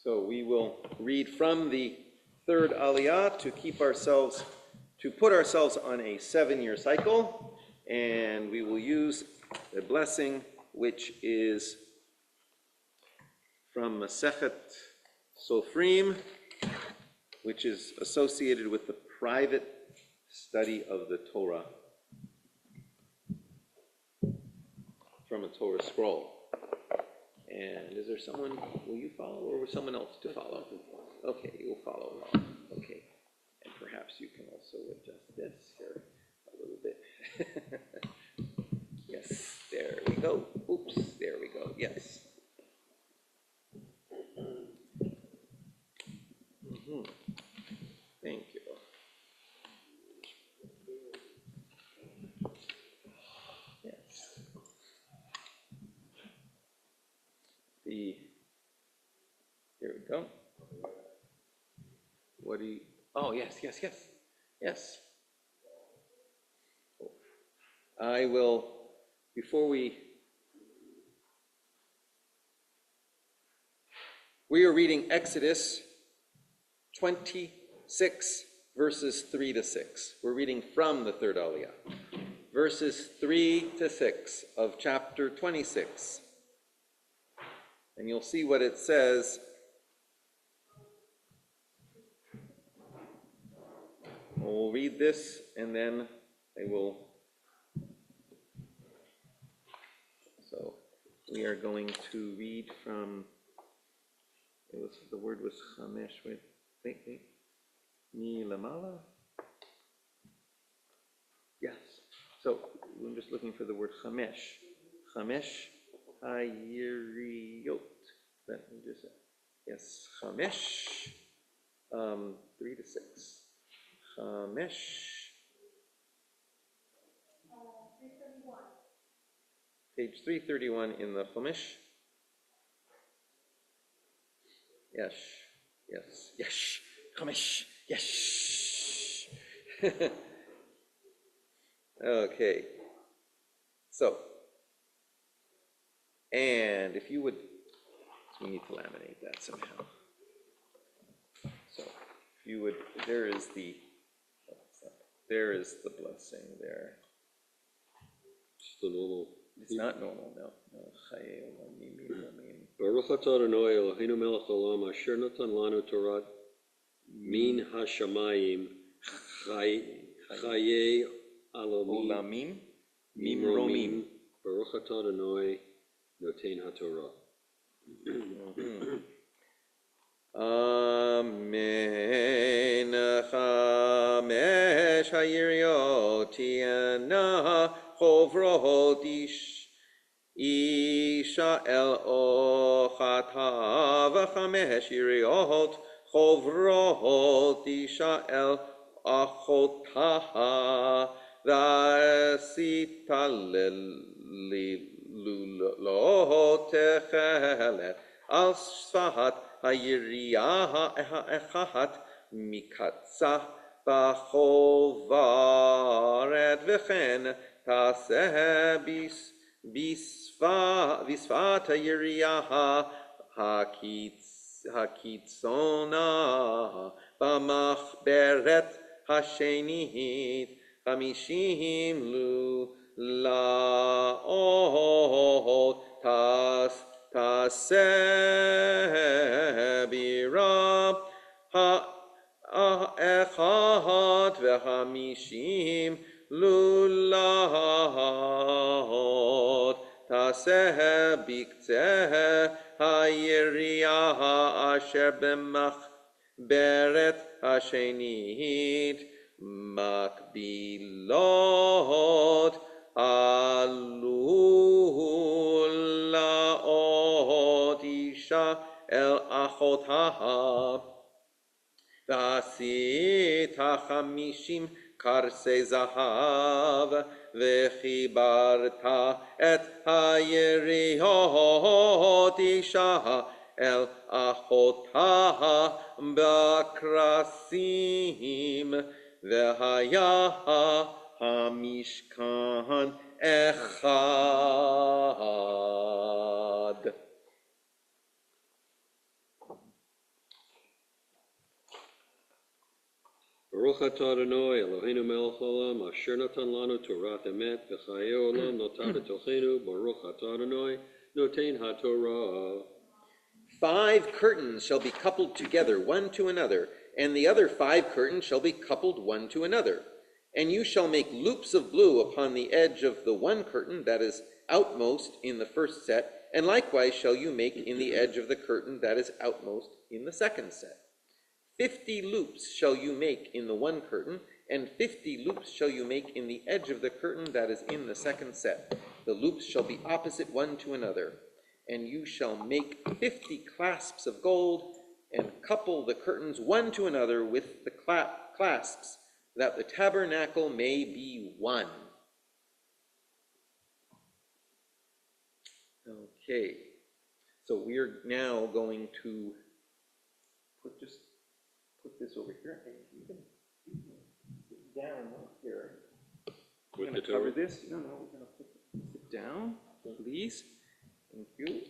So we will read from the third Aliyah to put ourselves on a 7-year cycle, and we will use the blessing which is from Masechet Sofrim, which is associated with the private study of the Torah from a Torah scroll. And is there someone, will you follow, or will someone else to follow? Okay, you'll follow along. Okay. And perhaps you can also adjust this here a little bit. Yes, there we go. Oops, there we go. Yes. Thank you. Yes. Here we go. What do you, oh, yes. I will, before we are reading Exodus 26, verses 3 to 6. We're reading from the third Aliyah. Verses 3 to 6 of chapter 26. And you'll see what it says. We'll read this, and then I will. So we are going to read from. The word was chamesh. Wait. Mi lamala. Yes. So I'm just looking for the word chamesh. Chamesh hayiriyot. Let me just. Yes, chamesh. 3 to 6. Chamesh. 331. Page 331 in the Chamesh. Yes. Chamesh. Yes. Okay. So, and if you would, we need to laminate that somehow. So, if you would, there is the blessing there. It's the normal. It's not normal, no. Baruch atah Adonai Eloheinu melech haolam asher natan lanu Torah min hashamayim chayei olamim mimromim. Baruch atah Adonai noten haTorah. Amen. Chamesh hayiriot tiana chovrot Isha el ochata v'chamesh yiriot chovrot Isha el achota v'asita lo techelet al sfat hayiriyah echat mikatza b'chovaret v'chen taseh Visfat Yiriyaha Hakitzona Bamachberet Hashenit Hamishim Lu Laot Tasebira Echad Vehamishim Lulahot Taseh Biktzeh Hayiriyah Asher Bemach Beret Hashenit Makbilot Alulaot Isha El Achotaha Vasita Chamishim Karse Zahav Vechibarta et Hayiriyot Isha El Achotaha Bakrasim Vehaya Hamishkan Echad. Baruch atah Adonai Eloheinu melech haolam asher natan lanu Torat emet v'chayei olam notar b'tochenu Baruch atah Adonai noten haTorah. 5 curtains shall be coupled together one to another, and the other 5 curtains shall be coupled one to another. And you shall make loops of blue upon the edge of the one curtain that is outmost in the first set, and likewise shall you make in the edge of the curtain that is outmost in the second set. 50 loops shall you make in the one curtain, and 50 loops shall you make in the edge of the curtain that is in the second set. The loops shall be opposite one to another. And you shall make 50 clasps of gold, and couple the curtains one to another with the clasps, that the tabernacle may be one. Okay, so we're now going to put this over here, and you can sit down right here. We're going to cover this. No, we're going to put it down, please. Thank you.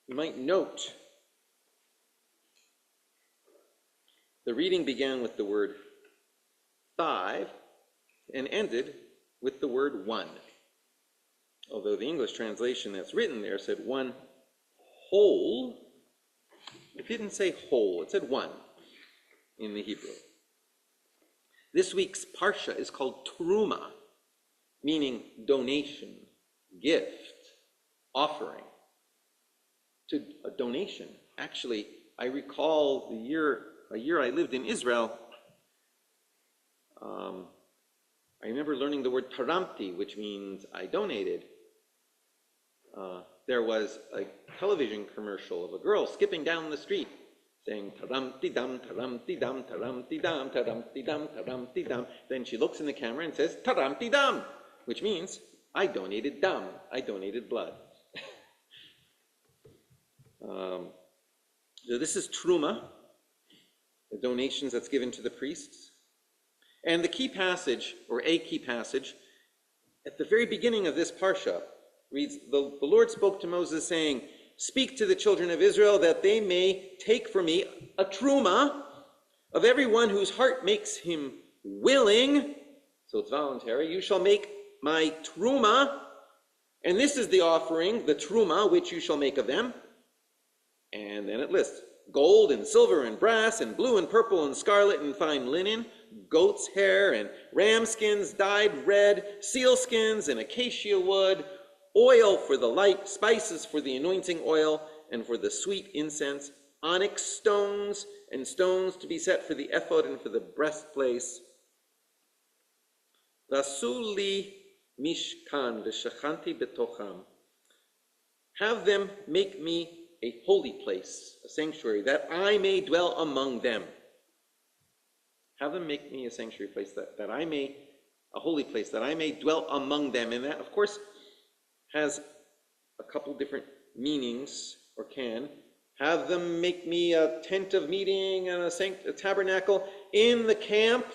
You might note the reading began with the word 5 and ended with the word 1. Although the English translation that's written there said 1 whole, it didn't say whole, it said 1 in the Hebrew. This week's Parsha is called Terumah, meaning donation, gift, offering. To a donation. Actually, I recall a year I lived in Israel, I remember learning the word taramti, which means I donated. There was a television commercial of a girl skipping down the street saying taramti dam, taramti dam, taramti dam, taramti dam, taramti dam. Then she looks in the camera and says taramti dam, which means I donated dam, I donated blood. So this is Terumah, the donations that's given to the priests. And the key passage, or a key passage, at the very beginning of this Parsha, reads, the Lord spoke to Moses saying, speak to the children of Israel that they may take for me a Terumah of everyone whose heart makes him willing, so it's voluntary. You shall make my Terumah, and this is the offering, the Terumah, which you shall make of them. And then it lists gold and silver and brass and blue and purple and scarlet and fine linen, goat's hair and ram skins dyed red, seal skins and acacia wood, oil for the light, spices for the anointing oil and for the sweet incense, onyx stones and stones to be set for the ephod and for the breastplate. Vasuli mishkan v'shachanti betocham. Have them make me a holy place, a sanctuary, that I may dwell among them. Have them make me a sanctuary place, a holy place, that I may dwell among them. And that, of course, has a couple different meanings, or can. Have them make me a tent of meeting and a tabernacle in the camp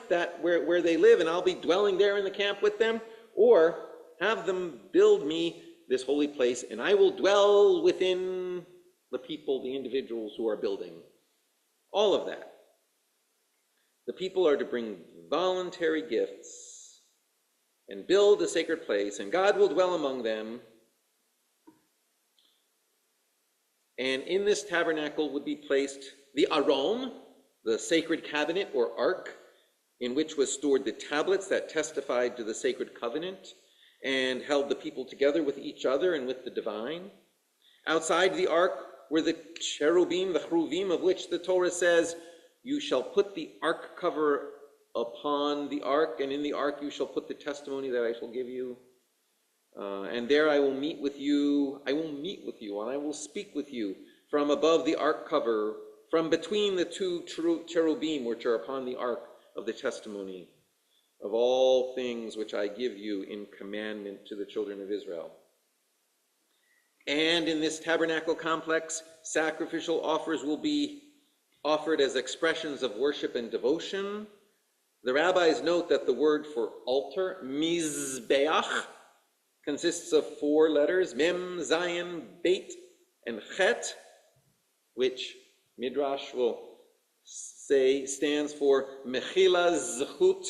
where they live, and I'll be dwelling there in the camp with them. Or have them build me this holy place, and I will dwell within the people, the individuals who are building. All of that. The people are to bring voluntary gifts and build a sacred place, and God will dwell among them. And in this tabernacle would be placed the Aron, the sacred cabinet or ark, in which was stored the tablets that testified to the sacred covenant and held the people together with each other and with the divine. Outside the ark were the cherubim, the cheruvim, of which the Torah says, you shall put the ark cover upon the ark, and in the ark you shall put the testimony that I shall give you. And there I will meet with you, and I will speak with you from above the ark cover, from between the two cherubim which are upon the ark of the testimony of all things which I give you in commandment to the children of Israel. And in this tabernacle complex, sacrificial offers will be offered as expressions of worship and devotion. The rabbis note that the word for altar, mizbeach, consists of 4 letters, Mem, Zayin, Beit, and Chet, which Midrash will say stands for Mechila, Zechut,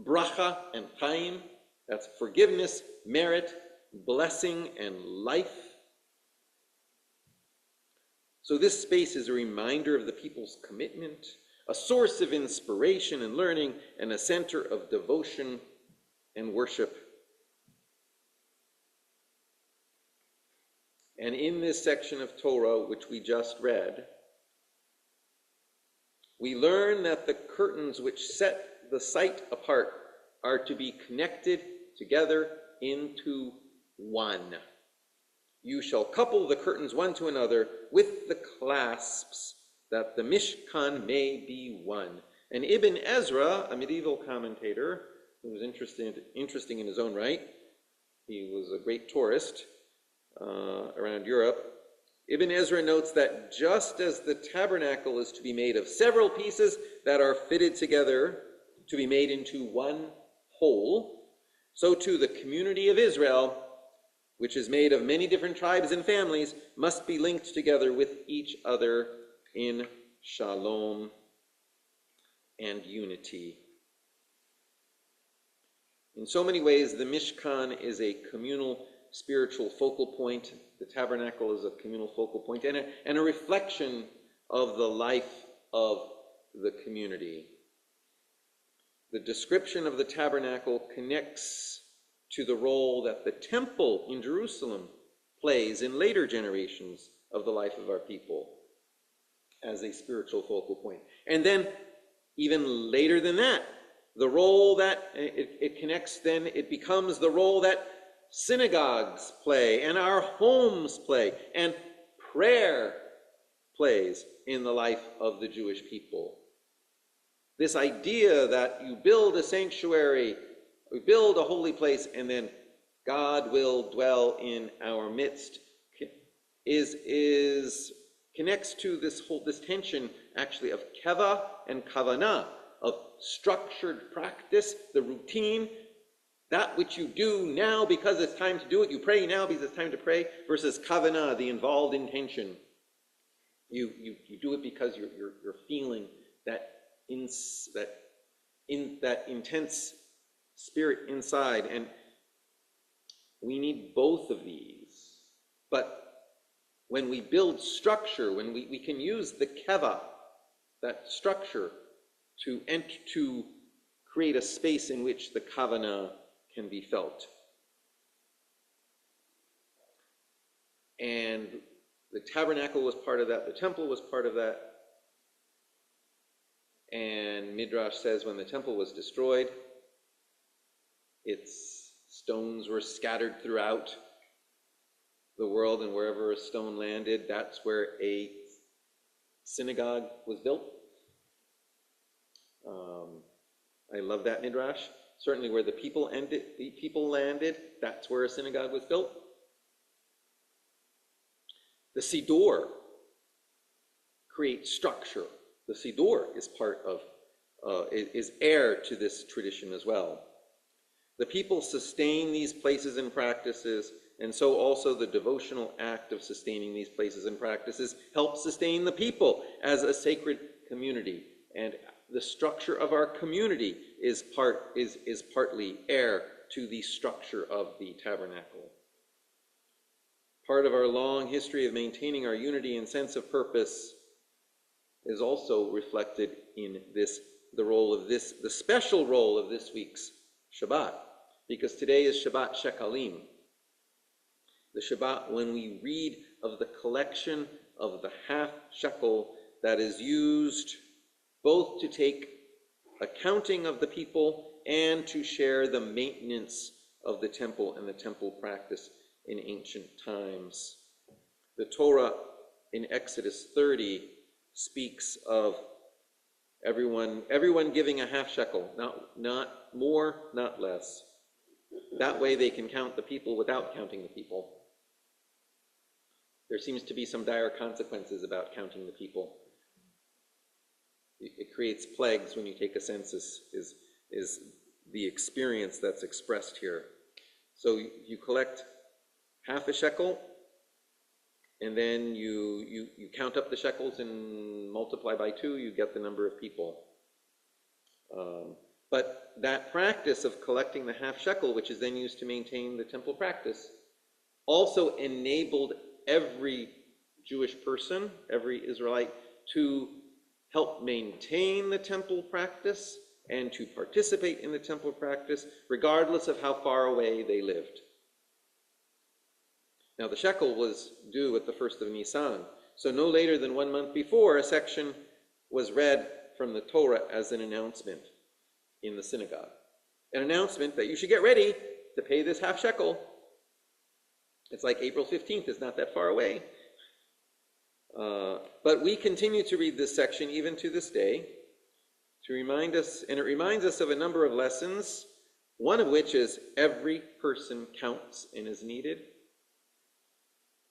Bracha, and Chaim. That's forgiveness, merit, blessing, and life. So this space is a reminder of the people's commitment, a source of inspiration and learning, and a center of devotion and worship. And in this section of Torah, which we just read, we learn that the curtains which set the site apart are to be connected together into one. You shall couple the curtains one to another with the clasps, that the Mishkan may be one. And Ibn Ezra, a medieval commentator who was interesting in his own right, he was a great tourist around Europe. Ibn Ezra notes that just as the tabernacle is to be made of several pieces that are fitted together to be made into one whole, so too the community of Israel, which is made of many different tribes and families, must be linked together with each other in shalom and unity. In so many ways, the Mishkan is a communal spiritual focal point. The tabernacle is a communal focal point and a reflection of the life of the community. The description of the tabernacle connects to the role that the temple in Jerusalem plays in later generations of the life of our people as a spiritual focal point. And then, even later than that, the role that it connects, then it becomes the role that synagogues play and our homes play and prayer plays in the life of the Jewish people. This idea that you build a sanctuary, we build a holy place, and then God will dwell in our midst connects to this tension actually of keva and kavanah, of structured practice, the routine, that which you do now because it's time to do it. You pray now because it's time to pray, versus kavanah, the involved intention. You do it because you're feeling that intense spirit inside, and we need both of these. But when we build structure, when we can use the keva, that structure, to create a space in which the kavanah can be felt. And the tabernacle was part of that, the temple was part of that. And Midrash says when the temple was destroyed, its stones were scattered throughout the world, and wherever a stone landed, that's where a synagogue was built. I love that Midrash. Certainly where the people landed, that's where a synagogue was built. The Siddur creates structure. The Siddur is part of, is heir to this tradition as well. The people sustain these places and practices, and so also the devotional act of sustaining these places and practices helps sustain the people as a sacred community. And the structure of our community is partly heir to the structure of the tabernacle. Part of our long history of maintaining our unity and sense of purpose is also reflected in the special role of this week's Shabbat, because today is Shabbat Shekalim. The Shabbat when we read of the collection of the half shekel that is used both to take accounting of the people and to share the maintenance of the temple and the temple practice in ancient times. The Torah in Exodus 30 speaks of everyone giving a half shekel, not more, not less. That way they can count the people without counting the people. There seems to be some dire consequences about counting the people. It creates plagues when you take a census, is the experience that's expressed here. So you collect half a shekel, and then you count up the shekels and multiply by 2, you get the number of people. But that practice of collecting the half shekel, which is then used to maintain the temple practice, also enabled every Jewish person, every Israelite, to help maintain the temple practice and to participate in the temple practice, regardless of how far away they lived. Now, the shekel was due at the 1st of Nisan, so no later than 1 month before, a section was read from the Torah as an announcement in the synagogue. An announcement that you should get ready to pay this half shekel. It's like April 15th, it's not that far away. But we continue to read this section even to this day to remind us, and it reminds us of a number of lessons, one of which is every person counts and is needed,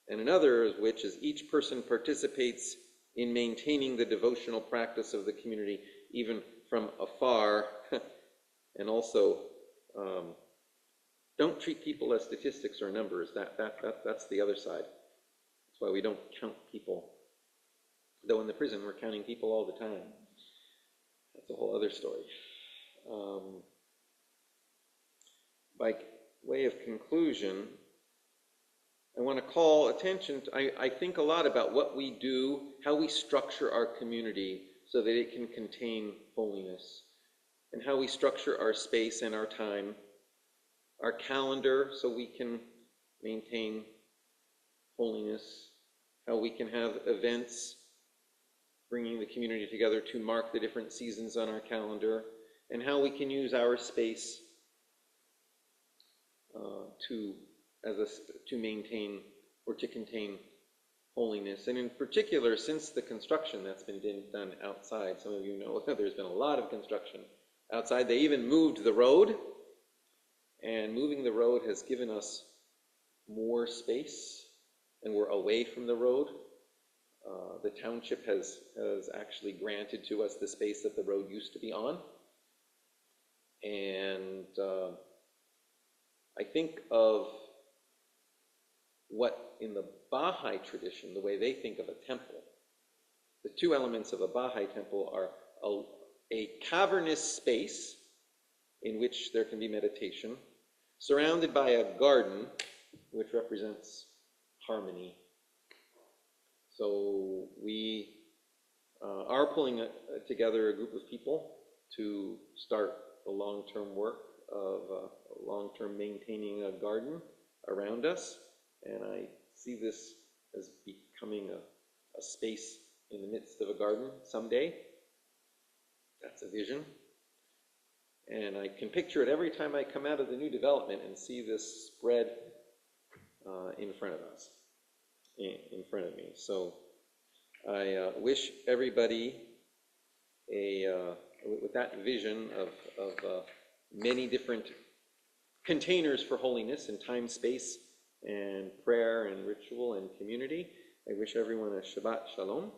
and another of which is each person participates in maintaining the devotional practice of the community, even from afar. And also, don't treat people as statistics or numbers. That's the other side. That's why we don't count people. Though in the prison, we're counting people all the time. That's a whole other story. By way of conclusion, I want to call attention to, I think a lot about what we do, how we structure our community so that it can contain holiness, and how we structure our space and our time, our calendar so we can maintain holiness, how we can have events bringing the community together to mark the different seasons on our calendar, and how we can use our space to maintain or to contain holiness. And in particular, since the construction that's been done outside, some of you know there's been a lot of construction outside. They even moved the road, and moving the road has given us more space, and we're away from the road. The township has actually granted to us the space that the road used to be on. And I think of what in the Baha'i tradition, the way they think of a temple, the two elements of a Baha'i temple are a cavernous space in which there can be meditation, surrounded by a garden, which represents harmony. So we are pulling together a group of people to start the long-term work of long-term maintaining a garden around us. And I see this as becoming a space in the midst of a garden someday. That's a vision. And I can picture it every time I come out of the new development and see this spread in front of us, in front of me. So I wish everybody with that vision of many different containers for holiness and time, space, and prayer and ritual and community. I wish everyone a Shabbat Shalom.